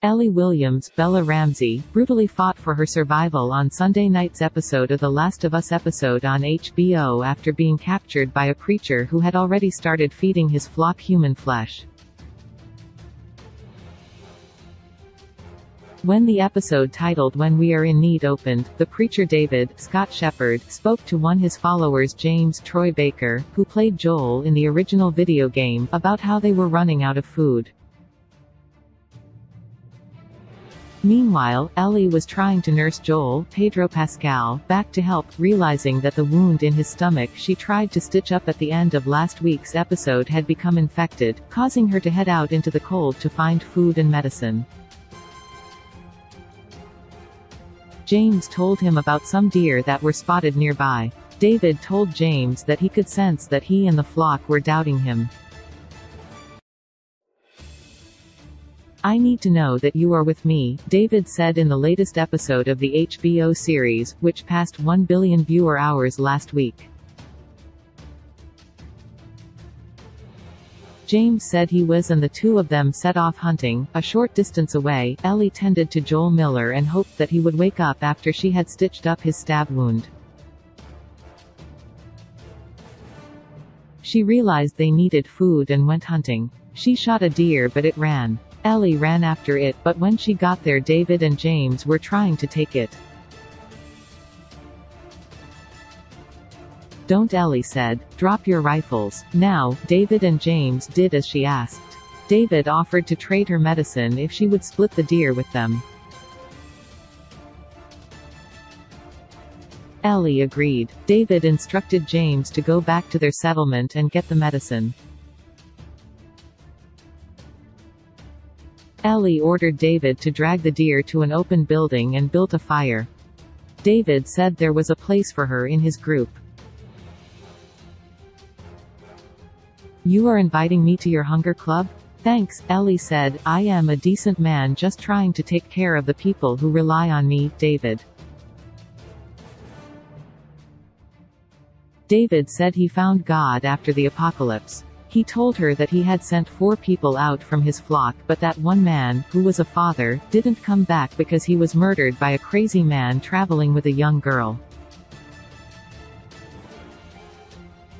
Ellie Williams, Bella Ramsey, brutally fought for her survival on Sunday night's episode of The Last of Us episode on HBO after being captured by a creature who had already started feeding his flock human flesh. When the episode titled When We Are in Need opened, the preacher David Scott Shepherd spoke to one of his followers, James Troy Baker, who played Joel in the original video game, about how they were running out of food. Meanwhile, Ellie was trying to nurse Joel, Pedro Pascal, back to health, realizing that the wound in his stomach she tried to stitch up at the end of last week's episode had become infected, causing her to head out into the cold to find food and medicine. James told him about some deer that were spotted nearby. David told James that he could sense that he and the flock were doubting him. "I need to know that you are with me," David said in the latest episode of the HBO series, which passed 1 billion viewer hours last week. James said he was and the two of them set off hunting. A short distance away, Ellie tended to Joel Miller and hoped that he would wake up after she had stitched up his stab wound. She realized they needed food and went hunting. She shot a deer but it ran. Ellie ran after it, but when she got there David and James were trying to take it. "Don't," Ellie said. "Drop your rifles." Now, David and James did as she asked. David offered to trade her medicine if she would split the deer with them. Ellie agreed. David instructed James to go back to their settlement and get the medicine. Ellie ordered David to drag the deer to an open building and built a fire. David said there was a place for her in his group. "You are inviting me to your hunger club?" "Thanks," Ellie said. "I am a decent man just trying to take care of the people who rely on me." David said he found God after the apocalypse. He told her that he had sent 4 people out from his flock, but that one man, who was a father, didn't come back because he was murdered by a crazy man traveling with a young girl.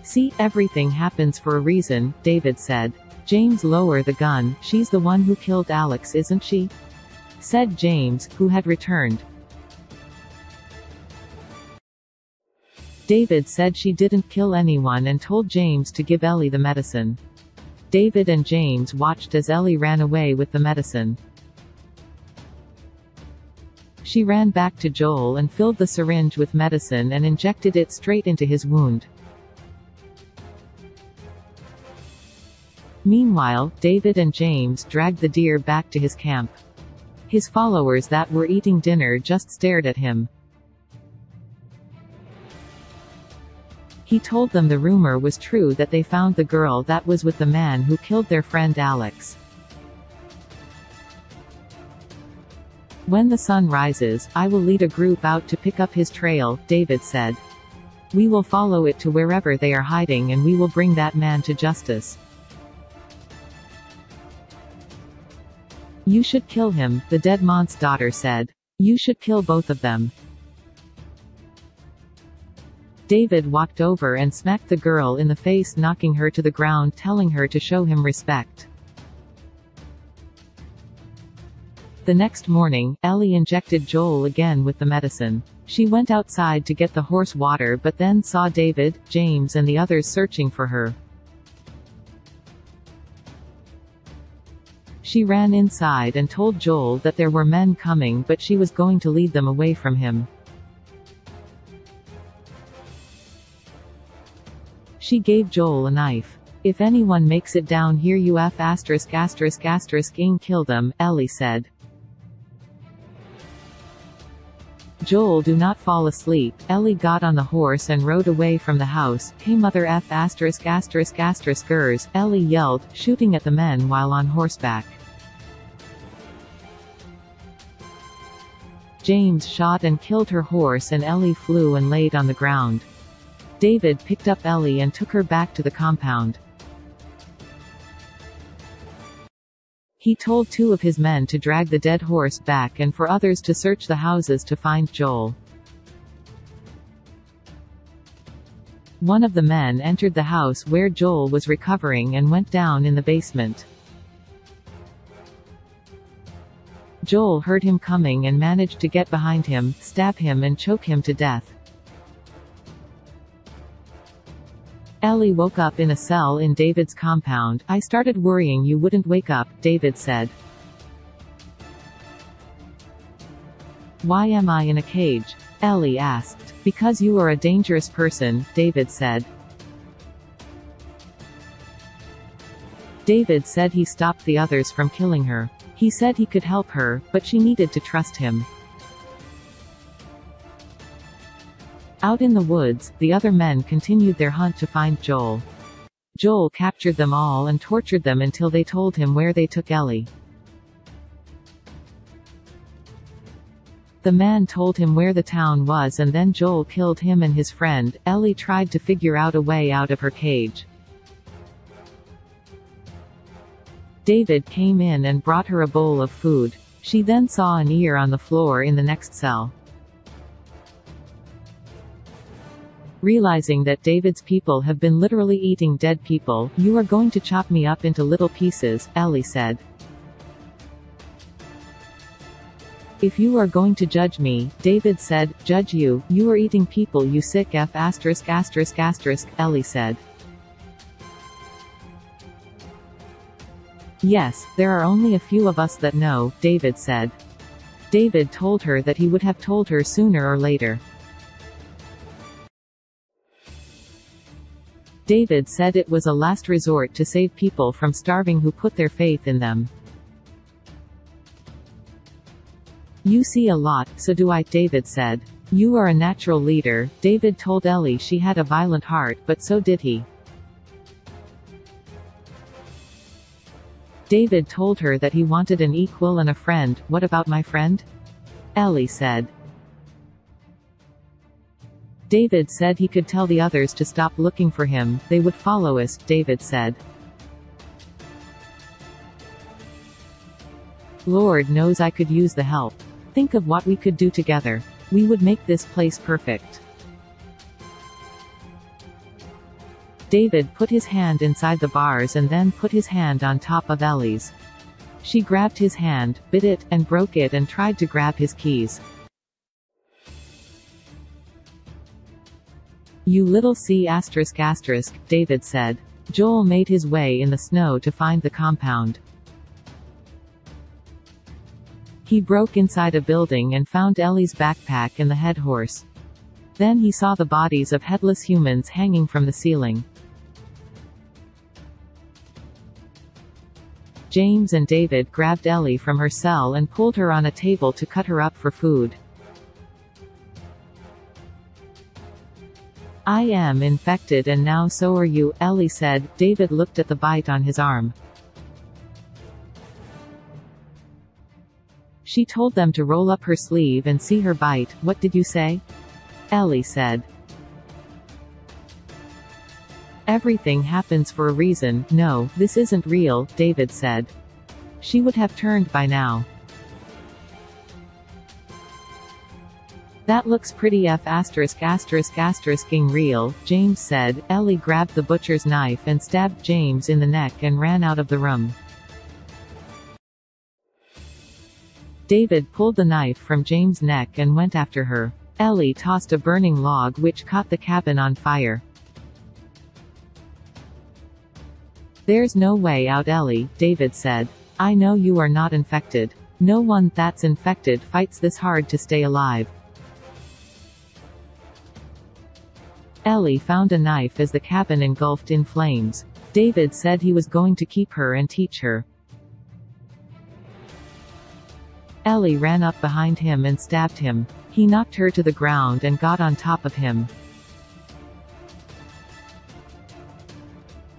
"See, everything happens for a reason," David said. "James, lower the gun. She's the one who killed Alex, isn't she?" said James, who had returned. David said she didn't kill anyone and told James to give Ellie the medicine. David and James watched as Ellie ran away with the medicine. She ran back to Joel and filled the syringe with medicine and injected it straight into his wound. Meanwhile, David and James dragged the deer back to his camp. His followers that were eating dinner just stared at him. He told them the rumor was true that they found the girl that was with the man who killed their friend Alex. "When the sun rises, I will lead a group out to pick up his trail," David said. "We will follow it to wherever they are hiding and we will bring that man to justice." "You should kill him," the dead man's daughter said. "You should kill both of them." David walked over and smacked the girl in the face, knocking her to the ground, telling her to show him respect. The next morning, Ellie injected Joel again with the medicine. She went outside to get the horse water but then saw David, James and the others searching for her. She ran inside and told Joel that there were men coming but she was going to lead them away from him. She gave Joel a knife. "If anyone makes it down here you kill them," Ellie said. "Joel, do not fall asleep." Ellie got on the horse and rode away from the house. "Hey mother f**********, Ellie yelled, shooting at the men while on horseback. James shot and killed her horse and Ellie flew and laid on the ground. David picked up Ellie and took her back to the compound. He told 2 of his men to drag the dead horse back and for others to search the houses to find Joel. One of the men entered the house where Joel was recovering and went down in the basement. Joel heard him coming and managed to get behind him, stab him and choke him to death. Ellie woke up in a cell in David's compound. "I started worrying you wouldn't wake up," David said. "Why am I in a cage?" Ellie asked. "Because you are a dangerous person," David said. David said he stopped the others from killing her. He said he could help her, but she needed to trust him. Out in the woods, the other men continued their hunt to find Joel. Joel captured them all and tortured them until they told him where they took Ellie. The man told him where the town was and then Joel killed him and his friend. Ellie tried to figure out a way out of her cage. David came in and brought her a bowl of food. She then saw an ear on the floor in the next cell. Realizing that David's people have been literally eating dead people, "You are going to chop me up into little pieces," Ellie said. "If you are going to judge me," David said, "judge you. You are eating people, you sick f***." Ellie said. "Yes, there are only a few of us that know," David said. David told her that he would have told her sooner or later. David said it was a last resort to save people from starving who put their faith in them. "You see a lot, so do I," David said. "You are a natural leader." David told Ellie she had a violent heart, but so did he. David told her that he wanted an equal and a friend. "What about my friend?" Ellie said. David said he could tell the others to stop looking for him. "They would follow us," David said. "Lord knows I could use the help. Think of what we could do together. We would make this place perfect." David put his hand inside the bars and then put his hand on top of Ellie's. She grabbed his hand, bit it, and broke it and tried to grab his keys. "You little C***," David said. Joel made his way in the snow to find the compound. He broke inside a building and found Ellie's backpack and the head horse. Then he saw the bodies of headless humans hanging from the ceiling. James and David grabbed Ellie from her cell and pulled her on a table to cut her up for food. "I am infected and now so are you," Ellie said. David looked at the bite on his arm. She told them to roll up her sleeve and see her bite. "What did you say?" Ellie said. "Everything happens for a reason." "No, this isn't real," David said. "She would have turned by now." "That looks pretty ****ing real," James said. Ellie grabbed the butcher's knife and stabbed James in the neck and ran out of the room. David pulled the knife from James' neck and went after her. Ellie tossed a burning log which caught the cabin on fire. "There's no way out, Ellie," David said. "I know you are not infected. No one that's infected fights this hard to stay alive." Ellie found a knife as the cabin engulfed in flames. David said he was going to keep her and teach her. Ellie ran up behind him and stabbed him. He knocked her to the ground and got on top of him.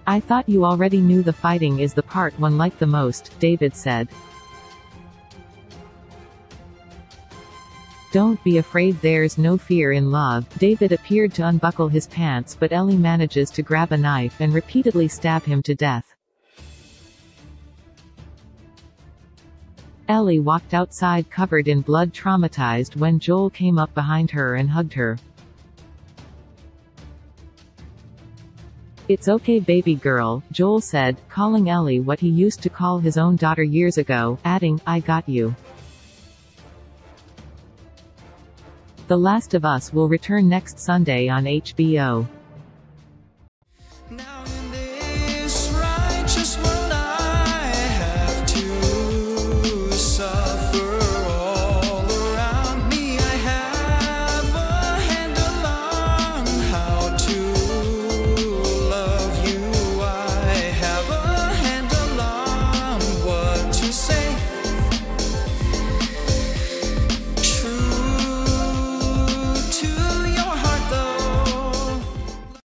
"I thought you already knew the fighting is the part one liked the most," David said. "Don't be afraid, there's no fear in love." David appeared to unbuckle his pants, but Ellie manages to grab a knife and repeatedly stab him to death. Ellie walked outside covered in blood, traumatized when Joel came up behind her and hugged her. "It's okay, baby girl," Joel said, calling Ellie what he used to call his own daughter years ago, adding, "I got you." The Last of Us will return next Sunday on HBO.